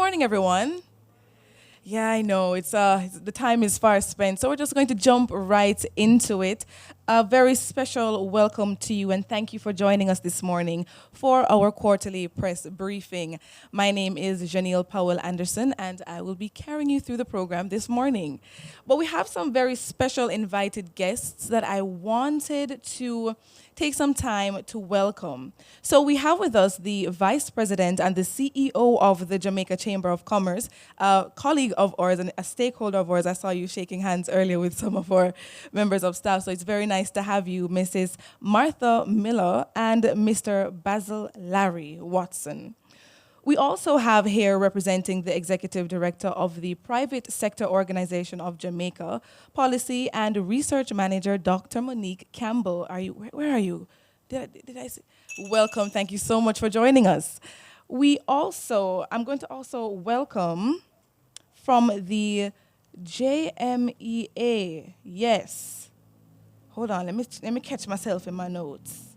morning, everyone. Yeah, I know. The time is far spent, so we're just going to jump right into it. A very special welcome to you, and thank you for joining us this morning for our quarterly press briefing. My name is Janelle Powell Anderson, and I will be carrying you through the program this morning. But we have some very special invited guests that I wanted to take some time to welcome. So we have with us the Vice President and the CEO of the Jamaica Chamber of Commerce, a colleague of ours and a stakeholder of ours. I saw you shaking hands earlier with some of our members of staff, so it's very nice to have you, Mrs. Martha Miller and Mr. Basil Larry Watson. We also have here representing the Executive Director of the Private Sector Organization of Jamaica, Policy and Research Manager, Dr. Monique Campbell. Where are you? Did I say? Welcome, thank you so much for joining us. I'm going to also welcome from the JMEA, yes. Hold on, let me catch myself in my notes.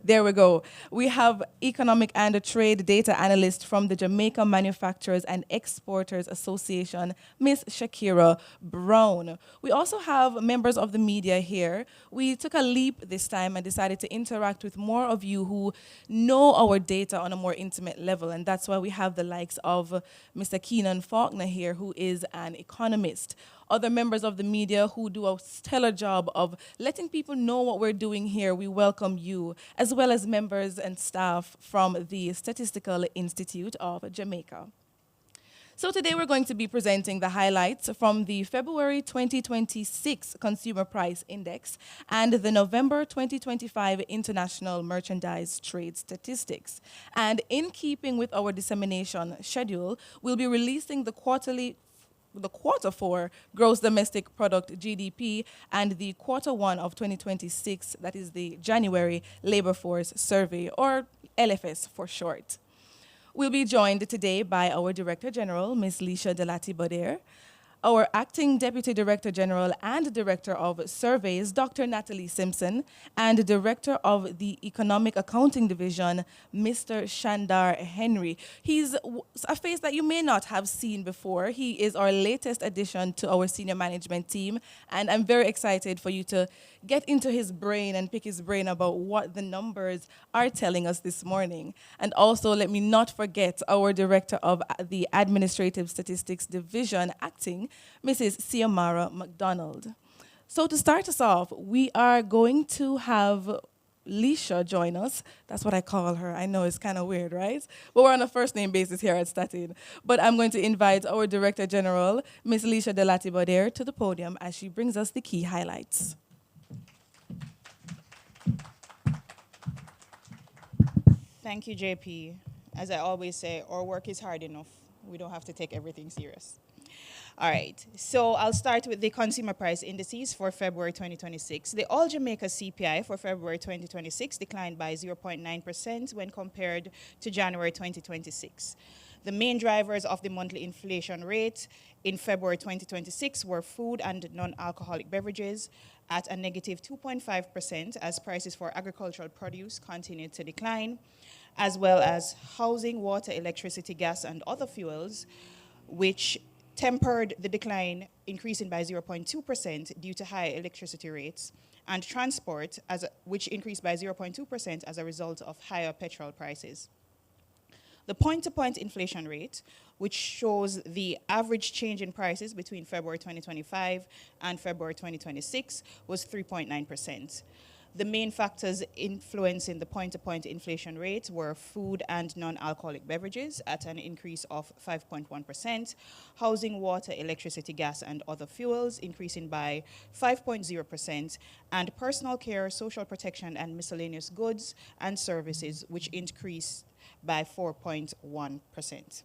There we go. We have Economic and Trade Data Analyst from the Jamaica Manufacturers and Exporters Association, Miss Shakira Brown. We also have members of the media here. We took a leap this time and decided to interact with more of you who know our data on a more intimate level, and that's why we have the likes of Mr. Keenan Faulkner here, who is an economist. Other members of the media who do a stellar job of letting people know what we're doing here. We welcome you, as well as members and staff from the Statistical Institute of Jamaica. So today we're going to be presenting the highlights from the February 2026 Consumer Price Index and the November 2025 International Merchandise Trade Statistics. And in keeping with our dissemination schedule, we'll be releasing the quarter four gross domestic product GDP and the quarter one of 2026, that is the January Labor Force Survey, or LFS for short. We'll be joined today by our Director General, Ms. Leisha Delati-Bodair, our Acting Deputy Director General and Director of Surveys, Dr. Natalie Simpson, and Director of the Economic Accounting Division, Mr. Shandar Henry. He's a face that you may not have seen before. He is our latest addition to our senior management team, and I'm very excited for you to get into his brain and pick his brain about what the numbers are telling us this morning. And also, let me not forget our Director of the Administrative Statistics Division, Acting, Mrs. Siamara McDonald. So to start us off, we are going to have Leisha join us. That's what I call her. I know it's kind of weird, right? But we're on a first name basis here at Statin. But I'm going to invite our Director General, Ms. Leisha Delati-Bodair, to the podium as she brings us the key highlights. Thank you, JP. As I always say, our work is hard enough. We don't have to take everything serious. All right, so I'll start with the consumer price indices for February 2026. The All Jamaica CPI for February 2026 declined by 0.9% when compared to January 2026. The main drivers of the monthly inflation rate in February 2026 were food and non-alcoholic beverages at a negative 2.5% as prices for agricultural produce continued to decline, as well as housing, water, electricity, gas, and other fuels, which tempered the decline, increasing by 0.2% due to high electricity rates, and transport, which increased by 0.2% as a result of higher petrol prices. The point-to-point inflation rate, which shows the average change in prices between February 2025 and February 2026, was 3.9%. The main factors influencing the point-to-point inflation rate were food and non-alcoholic beverages at an increase of 5.1%, housing, water, electricity, gas, and other fuels increasing by 5.0%, and personal care, social protection, and miscellaneous goods and services, which increased by 4.1%.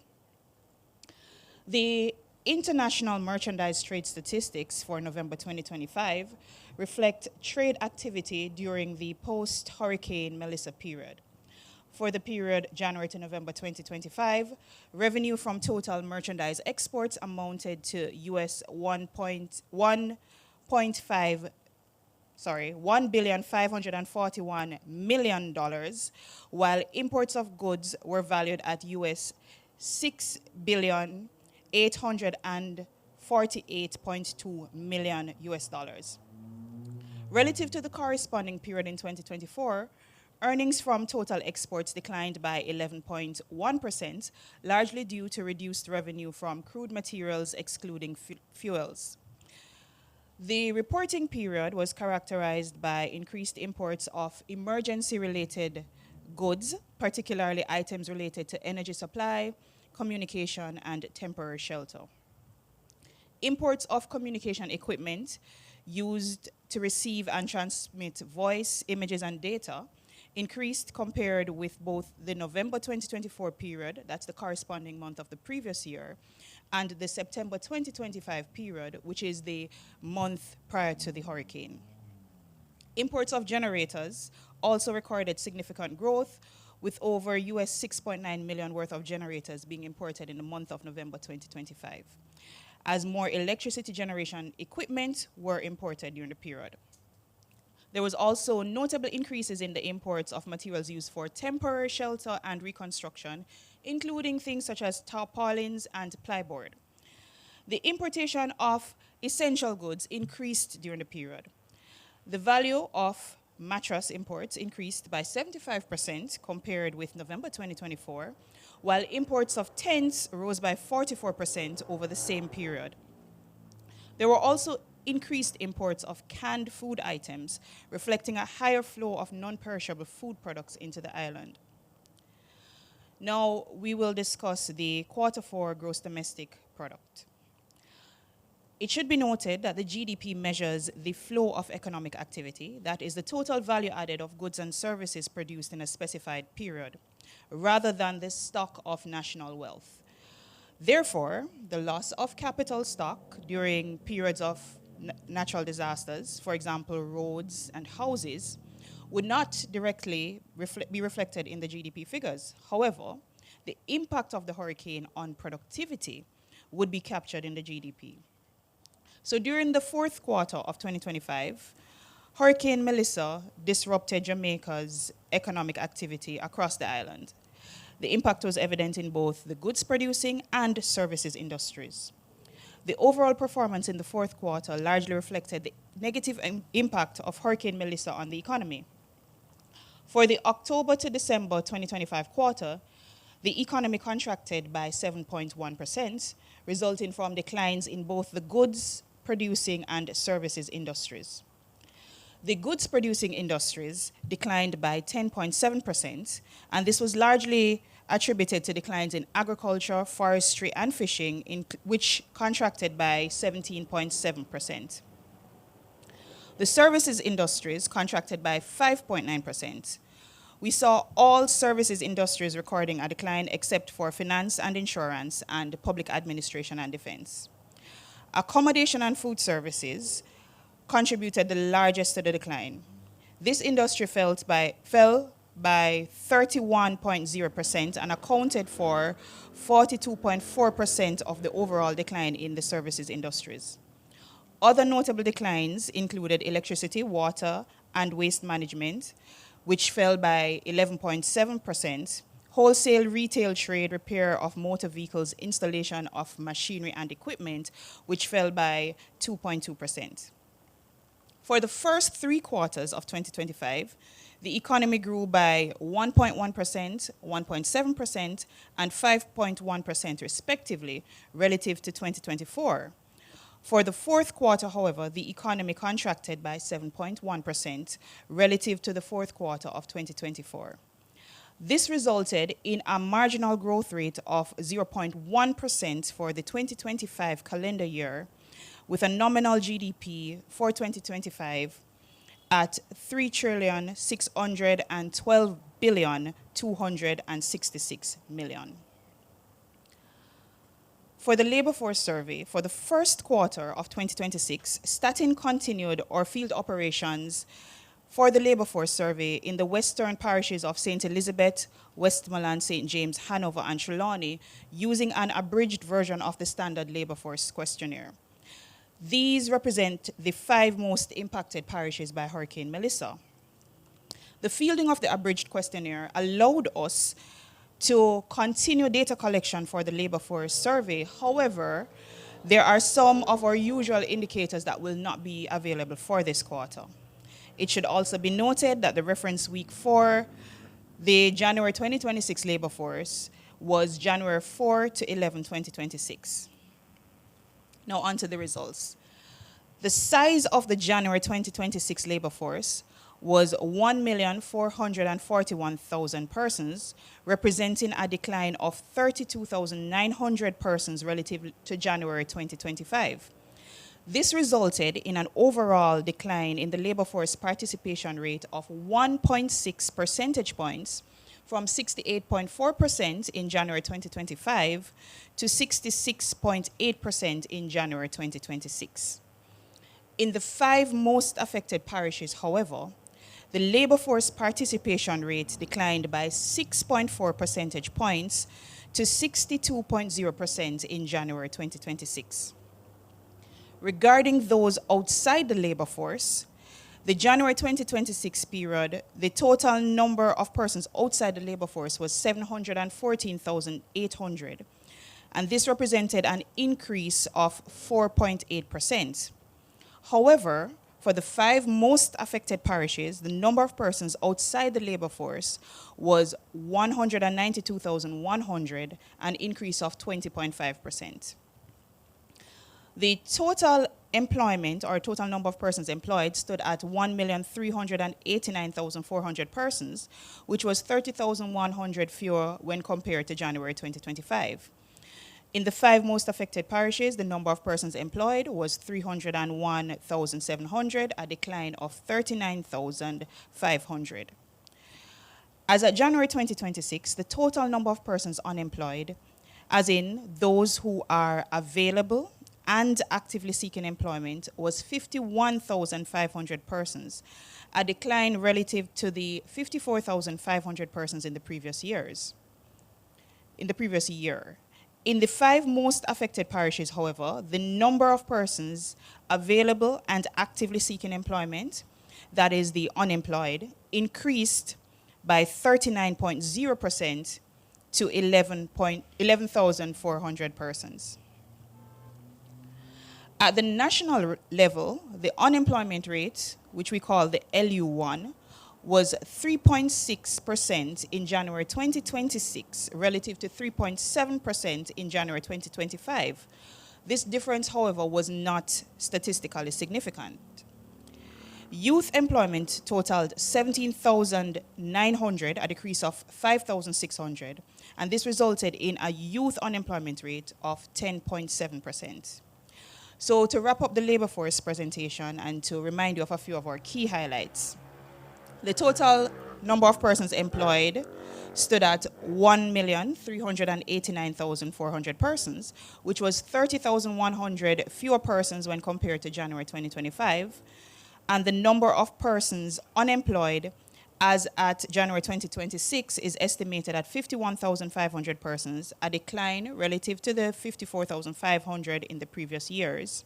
The International Merchandise Trade Statistics for November 2025 reflect trade activity during the post-Hurricane Melissa period. For the period January to November 2025, revenue from total merchandise exports amounted to US $1,541 million, while imports of goods were valued at US $6,848.2 million US dollars. Relative to the corresponding period in 2024, earnings from total exports declined by 11.1%, largely due to reduced revenue from crude materials excluding fuels. The reporting period was characterized by increased imports of emergency-related goods, particularly items related to energy supply, communication, and temporary shelter. Imports of communication equipment used to receive and transmit voice, images, and data increased compared with both the November 2024 period, that's the corresponding month of the previous year, and the September 2025 period, which is the month prior to the hurricane. Imports of generators also recorded significant growth, with over US 6.9 million worth of generators being imported in the month of November 2025, as more electricity generation equipment were imported during the period. There was also notable increases in the imports of materials used for temporary shelter and reconstruction, including things such as tarpaulins and plyboard. The importation of essential goods increased during the period. The value of mattress imports increased by 75% compared with November 2024, while imports of tents rose by 44% over the same period. There were also increased imports of canned food items, reflecting a higher flow of non-perishable food products into the island. Now we will discuss the Q4 gross domestic product. It should be noted that the GDP measures the flow of economic activity, that is the total value added of goods and services produced in a specified period, rather than the stock of national wealth. Therefore, the loss of capital stock during periods of natural disasters, for example, roads and houses, would not directly be reflected in the GDP figures. However, the impact of the hurricane on productivity would be captured in the GDP. So during the fourth quarter of 2025, Hurricane Melissa disrupted Jamaica's economic activity across the island. The impact was evident in both the goods producing and services industries. The overall performance in the fourth quarter largely reflected the negative impact of Hurricane Melissa on the economy. For the October to December 2025 quarter, the economy contracted by 7.1%, resulting from declines in both the goods producing and services industries. The goods producing industries declined by 10.7%, and this was largely attributed to declines in agriculture, forestry, and fishing, which contracted by 17.7%. The services industries contracted by 5.9%. We saw all services industries recording a decline except for finance and insurance and public administration and defense. Accommodation and food services contributed the largest to the decline. This industry fell by 31.0% and accounted for 42.4% of the overall decline in the services industries. Other notable declines included electricity, water, and waste management, which fell by 11.7%, wholesale retail trade, repair of motor vehicles, installation of machinery and equipment, which fell by 2.2%. For the first 3 quarters of 2025, the economy grew by 1.1%, 1.7%, and 5.1% respectively relative to 2024. For the fourth quarter, however, the economy contracted by 7.1% relative to the fourth quarter of 2024. This resulted in a marginal growth rate of 0.1% for the 2025 calendar year, with a nominal GDP for 2025 at $3,612,266,000,000. For the labor force survey, for the first quarter of 2026, Statin continued our field operations for the labor force survey in the western parishes of St. Elizabeth, Westmoreland, St. James, Hanover, and Trelawney, using an abridged version of the standard labor force questionnaire. These represent the 5 most impacted parishes by Hurricane Melissa. The fielding of the abridged questionnaire allowed us to continue data collection for the labor force survey. However, there are some of our usual indicators that will not be available for this quarter. It should also be noted that the reference week for the January 2026 labor force was January 4 to 11, 2026. Now on to the results. The size of the January 2026 labor force was 1,441,000 persons, representing a decline of 32,900 persons relative to January 2025. This resulted in an overall decline in the labor force participation rate of 1.6 percentage points from 68.4% in January 2025 to 66.8% in January 2026. In the 5 most affected parishes, however, the labor force participation rate declined by 6.4 percentage points to 62.0% in January 2026. Regarding those outside the labor force, the January 2026 period, the total number of persons outside the labor force was 714,800, and this represented an increase of 4.8%. However, for the 5 most affected parishes, the number of persons outside the labor force was 192,100, an increase of 20.5%. The total employment or total number of persons employed stood at 1,389,400 persons, which was 30,100 fewer when compared to January 2025. In the 5 most affected parishes, the number of persons employed was 301,700, a decline of 39,500. As of January 2026, the total number of persons unemployed, as in those who are available and actively seeking employment, was 51,500 persons, a decline relative to the 54,500 persons in the previous year. In the 5 most affected parishes, however, the number of persons available and actively seeking employment, that is the unemployed, increased by 39.0% to 11,400 persons. At the national level, the unemployment rate, which we call the LU1, was 3.6% in January 2026 relative to 3.7% in January 2025. This difference, however, was not statistically significant. Youth employment totaled 17,900, a decrease of 5,600, and this resulted in a youth unemployment rate of 10.7%. So to wrap up the labor force presentation and to remind you of a few of our key highlights, the total number of persons employed stood at 1,389,400 persons, which was 30,100 fewer persons when compared to January 2025. And the number of persons unemployed as at January 2026 is estimated at 51,500 persons, a decline relative to the 54,500 in the previous years.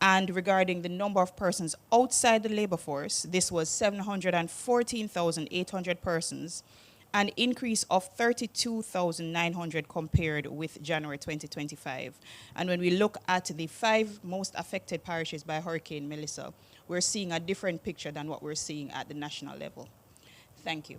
And regarding the number of persons outside the labor force, this was 714,800 persons, an increase of 32,900 compared with January 2025. And when we look at the 5 most affected parishes by Hurricane Melissa, we're seeing a different picture than what we're seeing at the national level. Thank you.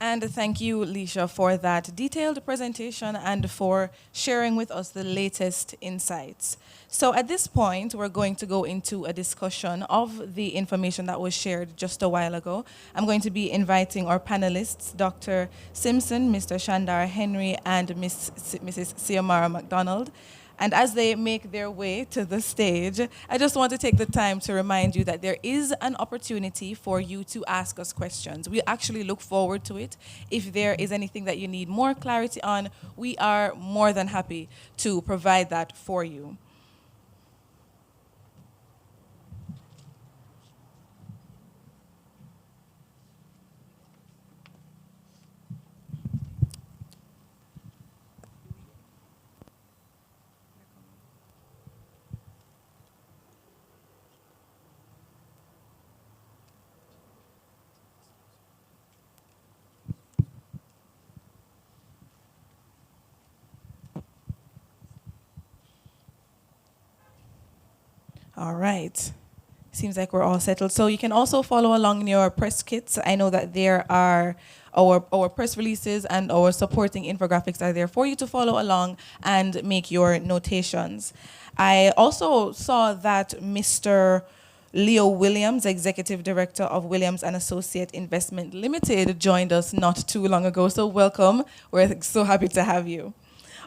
And thank you, Leisha, for that detailed presentation and for sharing with us the latest insights. So at this point, we're going to go into a discussion of the information that was shared just a while ago. I'm going to be inviting our panelists, Dr. Simpson, Mr. Shandar Henry, and Mrs. Siamara McDonald. And as they make their way to the stage, I just want to take the time to remind you that there is an opportunity for you to ask us questions. We actually look forward to it. If there is anything that you need more clarity on, we are more than happy to provide that for you. All right. Seems like we're all settled. So you can also follow along in your press kits. I know that there are our press releases and our supporting infographics are there for you to follow along and make your notations. I also saw that Mr. Leo Williams, Executive Director of Williams and Associate Investment Limited, joined us not too long ago. So welcome. We're so happy to have you.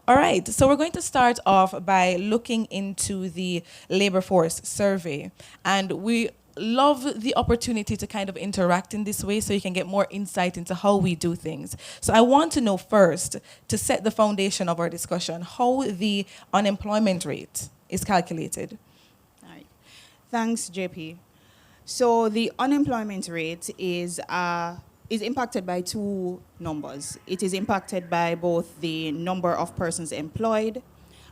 All right, so we're going to start off by looking into the labor force survey. And we love the opportunity to kind of interact in this way so you can get more insight into how we do things. So I want to know first, to set the foundation of our discussion, how the unemployment rate is calculated. All right. Thanks, JP. So the unemployment rate is impacted by two numbers. It is impacted by both the number of persons employed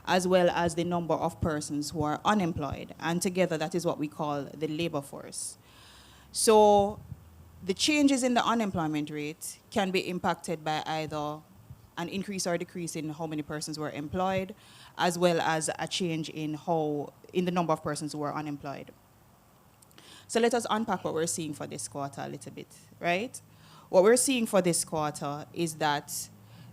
as well as the number of persons who are unemployed. And together, that is what we call the labor force. So the changes in the unemployment rate can be impacted by either an increase or decrease in how many persons were employed, as well as a change in the number of persons who are unemployed. So let us unpack what we're seeing for this quarter a little bit, right? What we're seeing for this quarter is that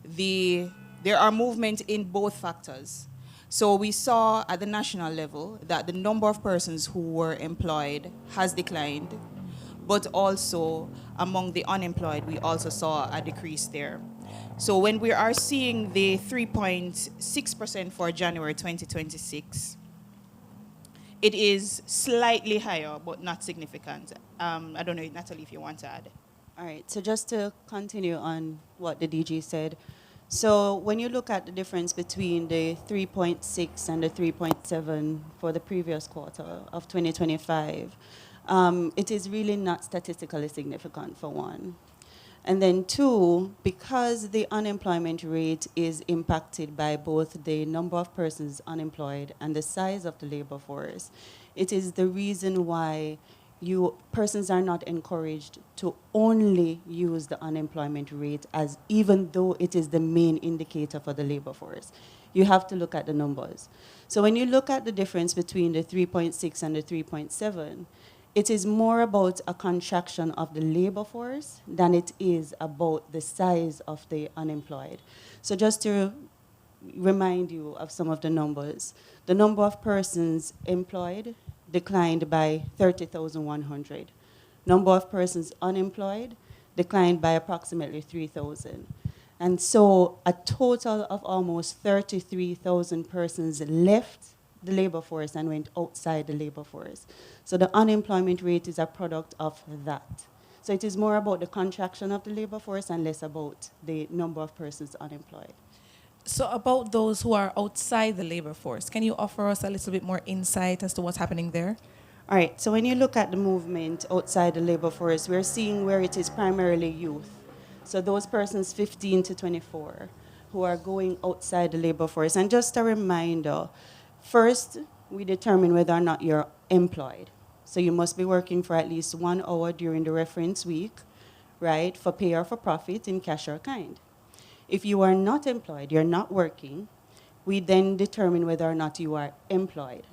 there are movement in both factors. So we saw at the national level that the number of persons who were employed has declined, but also among the unemployed, we also saw a decrease there. So when we are seeing the 3.6% for January 2026, it is slightly higher, but not significant. I don't know, Natalie, if you want to add. All right, so just to continue on what the DG said. So when you look at the difference between the 3.6 and the 3.7 for the previous quarter of 2025, it is really not statistically significant, for one. And then two, because the unemployment rate is impacted by both the number of persons unemployed and the size of the labor force, it is the reason why persons are not encouraged to only use the unemployment rate as even though it is the main indicator for the labor force. You have to look at the numbers. So when you look at the difference between the 3.6 and the 3.7, it is more about a contraction of the labor force than it is about the size of the unemployed. So just to remind you of some of the numbers, the number of persons employed declined by 30,100. Number of persons unemployed declined by approximately 3,000. And so a total of almost 33,000 persons left the labor force and went outside the labor force. So the unemployment rate is a product of that. So it is more about the contraction of the labor force and less about the number of persons unemployed. So about those who are outside the labor force, can you offer us a little bit more insight as to what's happening there? All right, so when you look at the movement outside the labor force, we're seeing where it is primarily youth. So those persons 15 to 24 who are going outside the labor force. And just a reminder, first, we determine whether or not you're employed. So you must be working for at least 1 hour during the reference week, right, for pay or for profit in cash or kind. If you are not employed, you're not working, we then determine whether or not you are employed.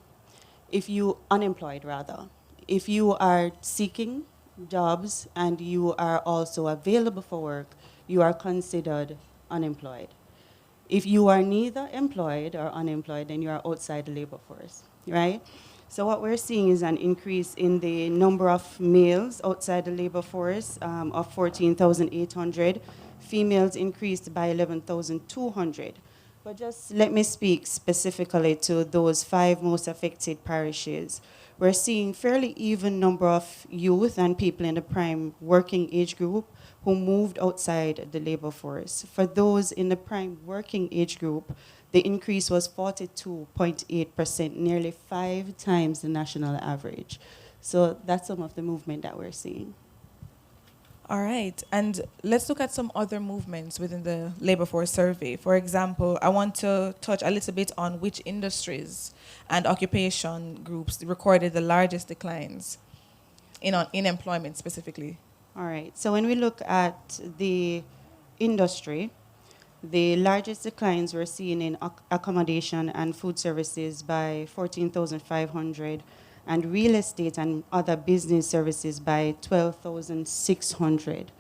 Unemployed rather. If you are seeking jobs and you are also available for work, you are considered unemployed. If you are neither employed or unemployed, then you are outside the labor force, right? So what we're seeing is an increase in the number of males outside the labor force of 14,800. Females increased by 11,200. But just let me speak specifically to those 5 most affected parishes. We're seeing fairly even number of youth and people in the prime working age group who moved outside the labor force. For those in the prime working age group, the increase was 42.8%, nearly 5 times the national average. So that's some of the movement that we're seeing. All right, and let's look at some other movements within the labor force survey. For example, I want to touch a little bit on which industries and occupation groups recorded the largest declines in employment specifically. All right, so when we look at the industry, the largest declines were seen in accommodation and food services by 14,500 and real estate and other business services by 12,600.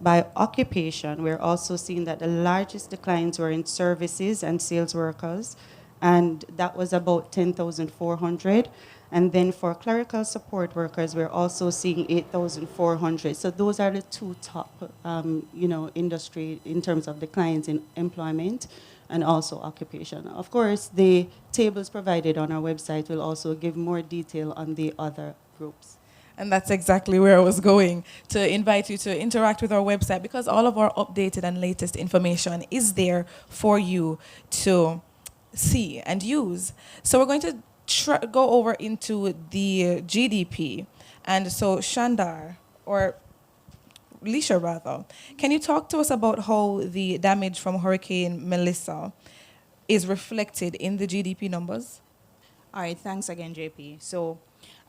By occupation, we're also seeing that the largest declines were in services and sales workers, and that was about 10,400. And then for clerical support workers, we're also seeing 8,400. So those are the two top, industry in terms of declines in employment and also occupation. Of course, the tables provided on our website will also give more detail on the other groups. And that's exactly where I was going, to invite you to interact with our website, because all of our updated and latest information is there for you to see and use. So we're going to go over into the GDP. And so Shandar, or Lisha rather, can you talk to us about how the damage from Hurricane Melissa is reflected in the GDP numbers? All right, thanks again, JP. So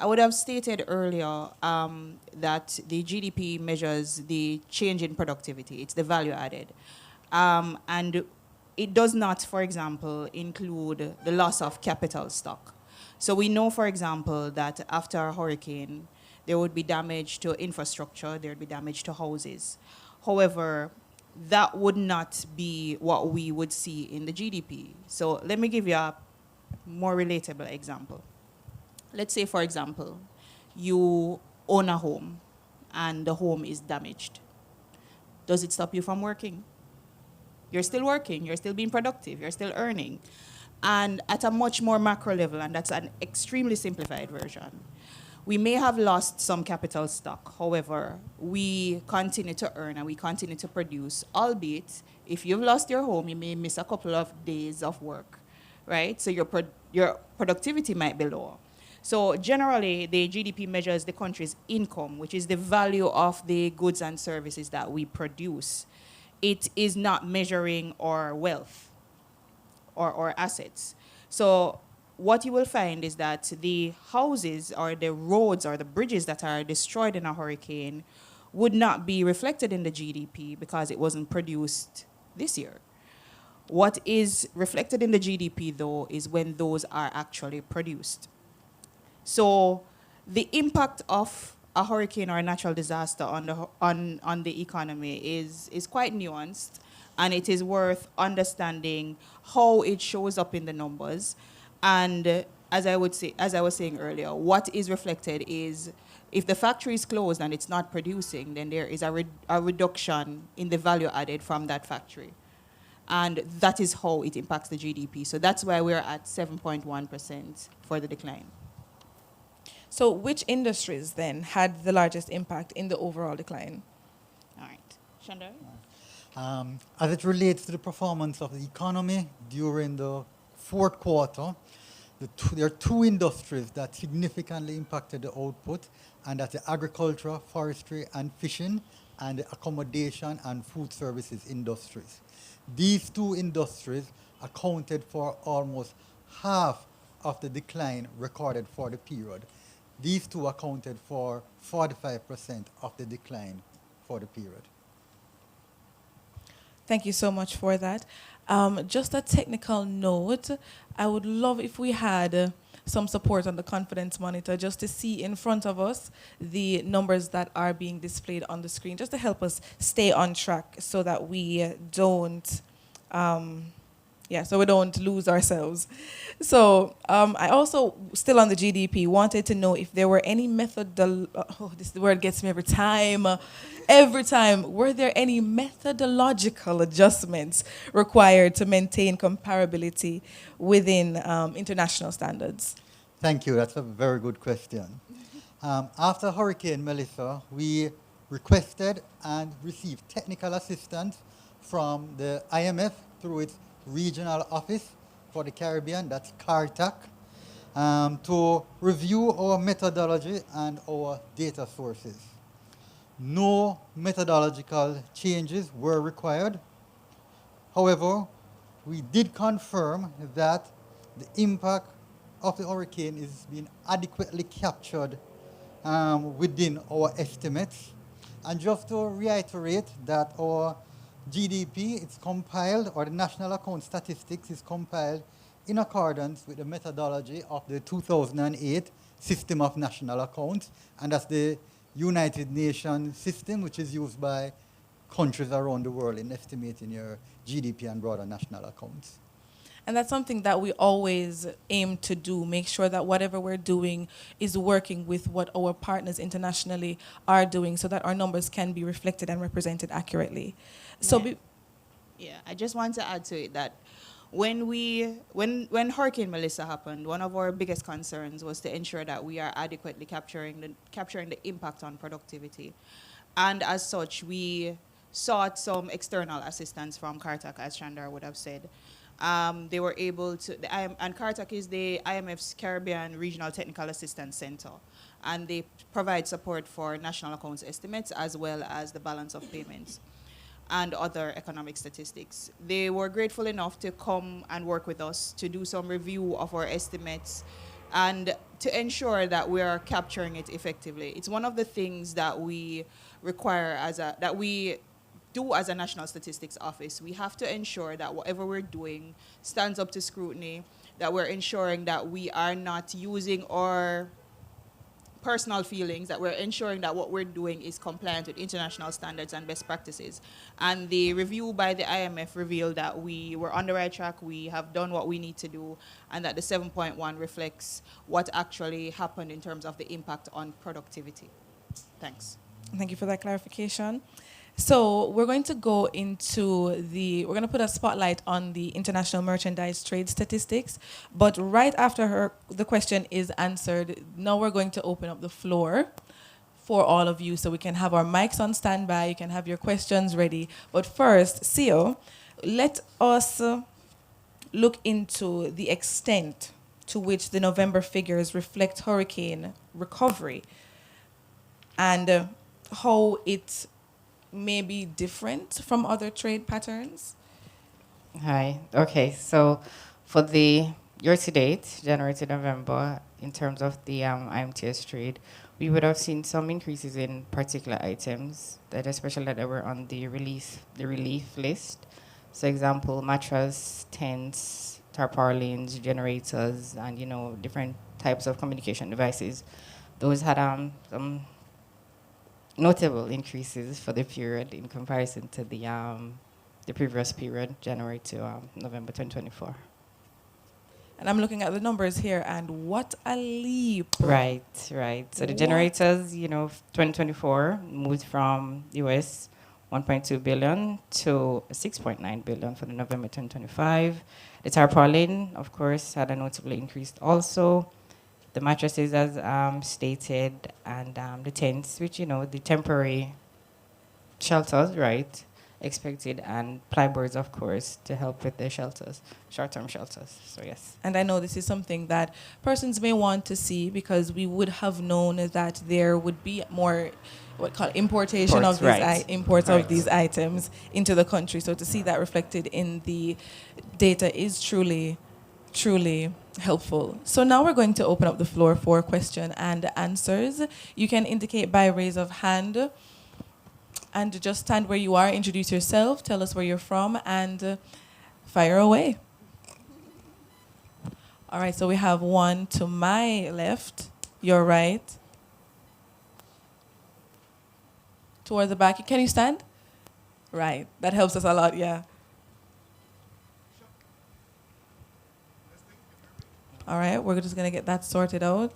I would have stated earlier that the GDP measures the change in productivity. It's the value added. And it does not, for example, include the loss of capital stock. So we know, for example, that after a hurricane, there would be damage to infrastructure, there would be damage to houses. However, that would not be what we would see in the GDP. So let me give you a more relatable example. Let's say, for example, you own a home and the home is damaged. Does it stop you from working? You're still working, you're still being productive, you're still earning. And at a much more macro level, and that's an extremely simplified version, we may have lost some capital stock. However, we continue to earn and we continue to produce, albeit if you've lost your home, you may miss a couple of days of work, right? So your productivity might be lower. So generally, the GDP measures the country's income, which is the value of the goods and services that we produce. It is not measuring our wealth or assets. So what you will find is that the houses or the roads or the bridges that are destroyed in a hurricane would not be reflected in the GDP because it wasn't produced this year. What is reflected in the GDP, though, is when those are actually produced. So the impact of a hurricane or a natural disaster on the economy is quite nuanced, and it is worth understanding how it shows up in the numbers. And as I was saying earlier, what is reflected is if the factory is closed and it's not producing, then there is a reduction in the value added from that factory. And that is how it impacts the GDP. So that's why we're at 7.1% for the decline. So which industries then had the largest impact in the overall decline? All right. Shandar? As it relates to the performance of the economy during the fourth quarter, there are two industries that significantly impacted the output, and that's the agriculture, forestry, and fishing, and the accommodation and food services industries. These two industries accounted for almost half of the decline recorded for the period. These two accounted for 45% of the decline for the period. Thank you so much for that. Just a technical note, I would love if we had some support on the confidence monitor just to see in front of us the numbers that are being displayed on the screen, just to help us stay on track so that we don't so we don't lose ourselves. So I also, still on the GDP, wanted to know if there were any this word gets me every time. Were there any methodological adjustments required to maintain comparability within international standards? Thank you. That's a very good question. After Hurricane Melissa, we requested and received technical assistance from the IMF through its regional office for the Caribbean, that's CARTAC, to review our methodology and our data sources. No methodological changes were required. However, we did confirm that the impact of the hurricane is being adequately captured within our estimates. And just to reiterate that our GDP is compiled, or the National Account Statistics is compiled in accordance with the methodology of the 2008 System of National Accounts, and that's the United Nations system, which is used by countries around the world in estimating your GDP and broader national accounts. And that's something that we always aim to do, make sure that whatever we're doing is working with what our partners internationally are doing so that our numbers can be reflected and represented accurately. So, Yeah. Yeah, I just want to add to it that when Hurricane Melissa happened, one of our biggest concerns was to ensure that we are adequately capturing the impact on productivity. And as such, we sought some external assistance from Cartac, as Chandra would have said. They were able to, and Cartac is the IMF's Caribbean Regional Technical Assistance Center, and they provide support for national accounts estimates as well as the balance of payments and other economic statistics. They were grateful enough to come and work with us to do some review of our estimates and to ensure that we are capturing it effectively. It's one of the things that we require that we do as a National Statistics Office. We have to ensure that whatever we're doing stands up to scrutiny, that we're ensuring that we are not using our personal feelings, that we're ensuring that what we're doing is compliant with international standards and best practices. And the review by the IMF revealed that we were on the right track, we have done what we need to do, and that the 7.1 reflects what actually happened in terms of the impact on productivity. Thanks. thank you for that clarification. So we're going to we're going to put a spotlight on the international merchandise trade statistics, but right after the question is answered, now we're going to open up the floor for all of you so we can have our mics on standby, you can have your questions ready. But first, CEO, let us look into the extent to which the November figures reflect hurricane recovery and how it may be different from other trade patterns? Hi. Okay. So for the year-to-date, January to November, in terms of the IMTS trade, we would have seen some increases in particular items that especially that were on the relief list. So example, mattress, tents, tarpaulins, generators, and different types of communication devices. Those had some notable increases for the period in comparison to the previous period, January to November 2024. And I'm looking at the numbers here, and what a leap. Right. So the generators, 2024 moved from US 1.2 billion to 6.9 billion for the November 2025. The tarpaulin, of course, had a notably increased also. The mattresses, as stated, and the tents, which, the temporary shelters, right, expected, and plyboards, of course, to help with the shelters, short-term shelters. So, yes. And I know this is something that persons may want to see because we would have known that there would be more importation of these imports of these items into the country. So to see that reflected in the data is truly helpful. So now we're going to open up the floor for question and answers. You can indicate by raise of hand and just stand where you are, introduce yourself, tell us where you're from, and fire away. All right, so we have one to my left, your right. Towards the back. Can you stand? Right, that helps us a lot, yeah. All right, we're just going to get that sorted out.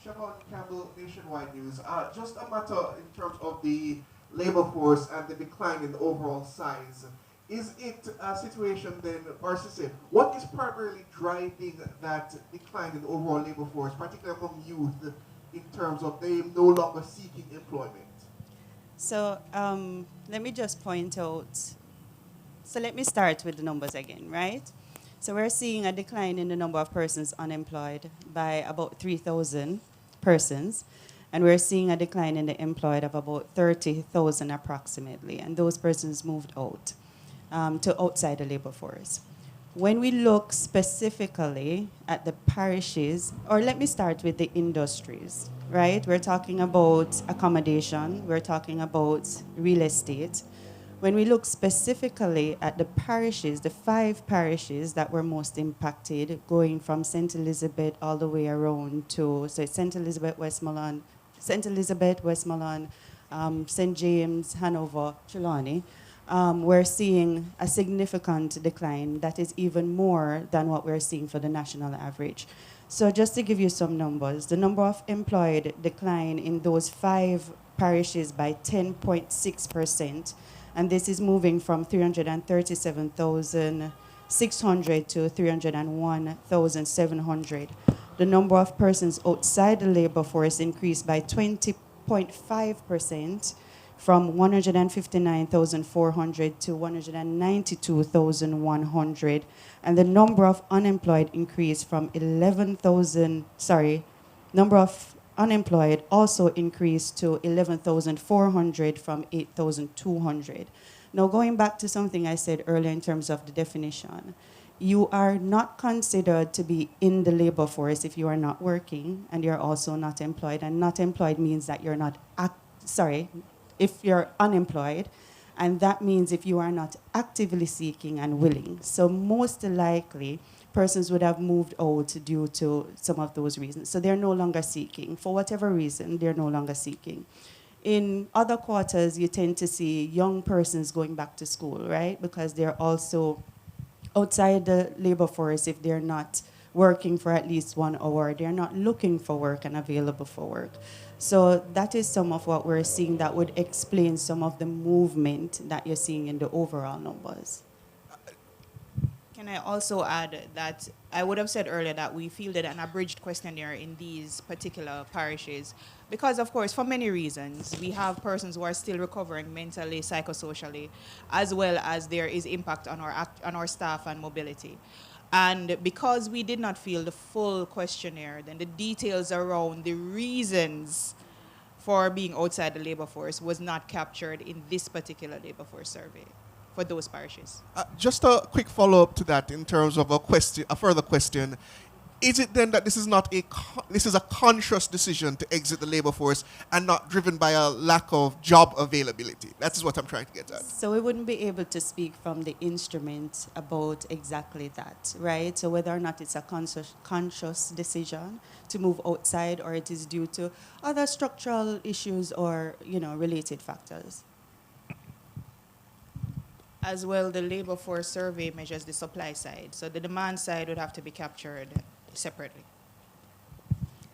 Siobhan Campbell, Nationwide News. Just a matter in terms of the labor force and the decline in the overall size. Is it a situation then, or what is primarily driving that decline in the overall labor force, particularly among youth, in terms of they no longer seeking employment? So let me just point out, so let me start with the numbers again, right? So we're seeing a decline in the number of persons unemployed by about 3,000 persons, and we're seeing a decline in the employed of about 30,000 approximately, and those persons moved out. to outside the labor force. When we look specifically at the parishes, or let me start with the industries, right? We're talking about accommodation, we're talking about real estate. When we look specifically at the parishes, the 5 parishes that were most impacted, going from St. Elizabeth all the way around to, so it's St. Elizabeth, Westmoreland, St. James, Hanover, Trelawney, we're seeing a significant decline that is even more than what we're seeing for the national average. So just to give you some numbers, the number of employed declined in those 5 parishes by 10.6%, and this is moving from 337,600 to 301,700. The number of persons outside the labor force increased by 20.5%, from 159,400 to 192,100, and the number of unemployed increased from number of unemployed also increased to 11,400 from 8,200. Now, going back to something I said earlier in terms of the definition, you are not considered to be in the labor force if you are not working, and you're also not employed. And not employed means that you're not if you're unemployed, and that means if you are not actively seeking and willing. So most likely, persons would have moved out due to some of those reasons. So they're no longer seeking. For whatever reason, they're no longer seeking. In other quarters, you tend to see young persons going back to school, right? Because they're also outside the labor force. If they're not working for at least 1 hour, they're not looking for work and available for work. So that is some of what we're seeing that would explain some of the movement that you're seeing in the overall numbers. Can I also add that I would have said earlier that we fielded an abridged questionnaire in these particular parishes because, of course, for many reasons, we have persons who are still recovering mentally, psychosocially, as well as there is impact on our staff and mobility. And because we did not field the full questionnaire, then the details around the reasons for being outside the labor force was not captured in this particular labor force survey for those parishes. Just a quick follow-up to that in terms of a further question. Is it then that this is a conscious decision to exit the labor force and not driven by a lack of job availability? That's what I'm trying to get at. So we wouldn't be able to speak from the instrument about exactly that, right? So whether or not it's a conscious decision to move outside, or it is due to other structural issues or, related factors. As well, the labor force survey measures the supply side. So the demand side would have to be captured separately.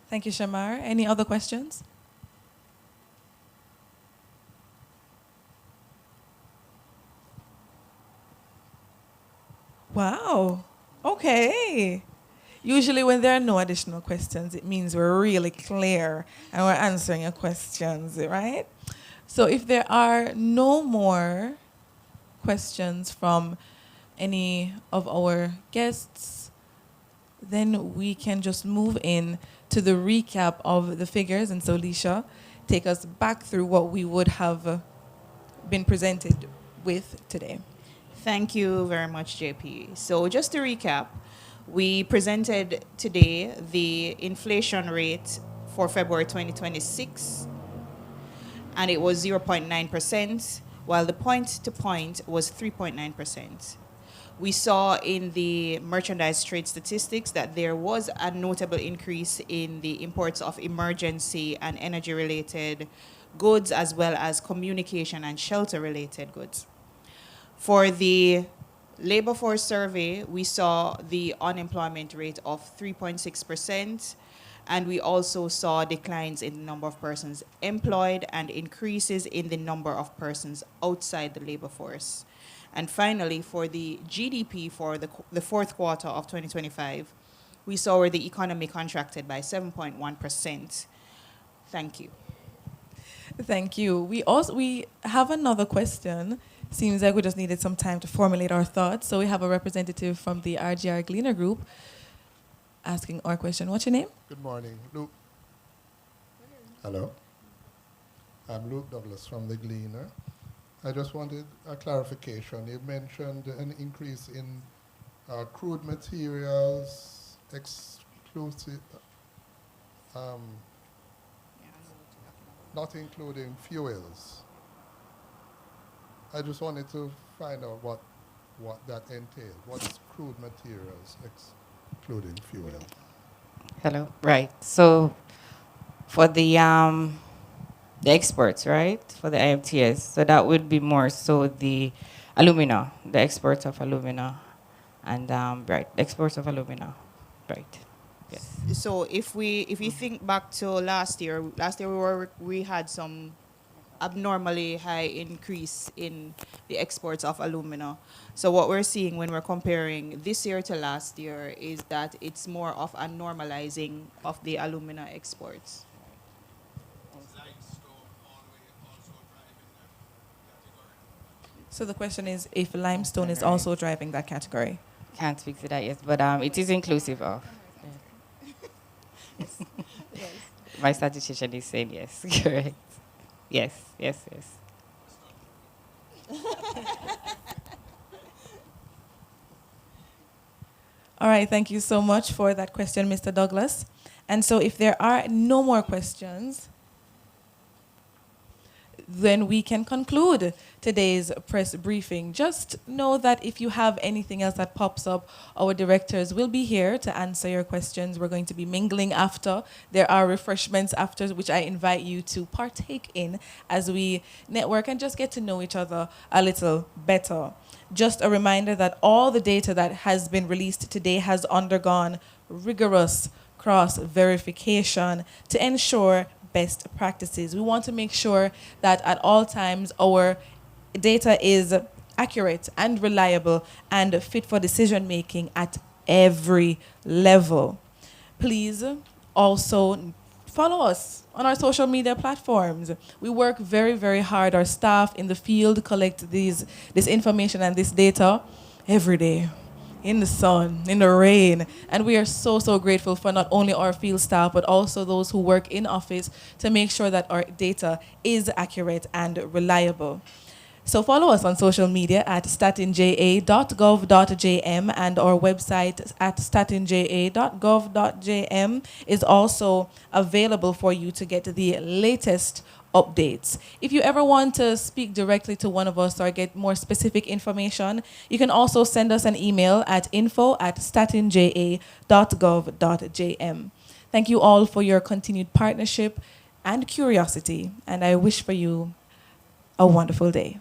Thank you, Shamar. Any other questions? Wow. Okay. Usually when there are no additional questions, it means we're really clear and we're answering your questions, right? So if there are no more questions from any of our guests, then we can just move in to the recap of the figures. And so, Lisha, take us back through what we would have been presented with today. Thank you very much, JP. So just to recap, we presented today the inflation rate for February 2026, and it was 0.9%, while the point-to-point was 3.9%. We saw in the merchandise trade statistics that there was a notable increase in the imports of emergency and energy-related goods, as well as communication and shelter-related goods. For the labor force survey, we saw the unemployment rate of 3.6%, and we also saw declines in the number of persons employed and increases in the number of persons outside the labor force. And finally, for the GDP for the fourth quarter of 2025, we saw where the economy contracted by 7.1%. Thank you. Thank you. We have another question. Seems like we just needed some time to formulate our thoughts. So we have a representative from the RGR Gleaner Group asking our question. What's your name? Good morning, Luke. Hello. I'm Luke Douglas from the Gleaner. I just wanted a clarification. You mentioned an increase in crude materials, exclusive, um, not including fuels. I just wanted to find out what that entails. What's crude materials, excluding fuel? Hello. Right. So for the exports, right? For the IMTS. So that would be more so the alumina, the exports of alumina, and right, exports of alumina, right? Yes. So if we think back to last year we had some abnormally high increase in the exports of alumina. So what we're seeing when we're comparing this year to last year is that it's more of a normalizing of the alumina exports. So the question is if limestone is also driving that category. Can't speak to that yet, but it is inclusive of. My statistician is saying yes. Correct. Yes. Yes. Yes. All right, thank you so much for that question, Mr. Douglas. And so if there are no more questions, then we can conclude today's press briefing. Just know that if you have anything else that pops up, our directors will be here to answer your questions. We're going to be mingling after. There are refreshments after, which I invite you to partake in as we network and just get to know each other a little better. Just a reminder that all the data that has been released today has undergone rigorous cross-verification to ensure best practices. We want to make sure that at all times our data is accurate and reliable and fit for decision making at every level. Please also follow us on our social media platforms. We work very, very hard. Our staff in the field collect this information and this data every day, in the sun, in the rain. And we are so, so grateful for not only our field staff, but also those who work in office to make sure that our data is accurate and reliable. So follow us on social media at statinja.gov.jm, and our website at statinja.gov.jm is also available for you to get the latest updates. If you ever want to speak directly to one of us or get more specific information, you can also send us an email at info@statinja.gov.jm. Thank you all for your continued partnership and curiosity, and I wish for you a wonderful day.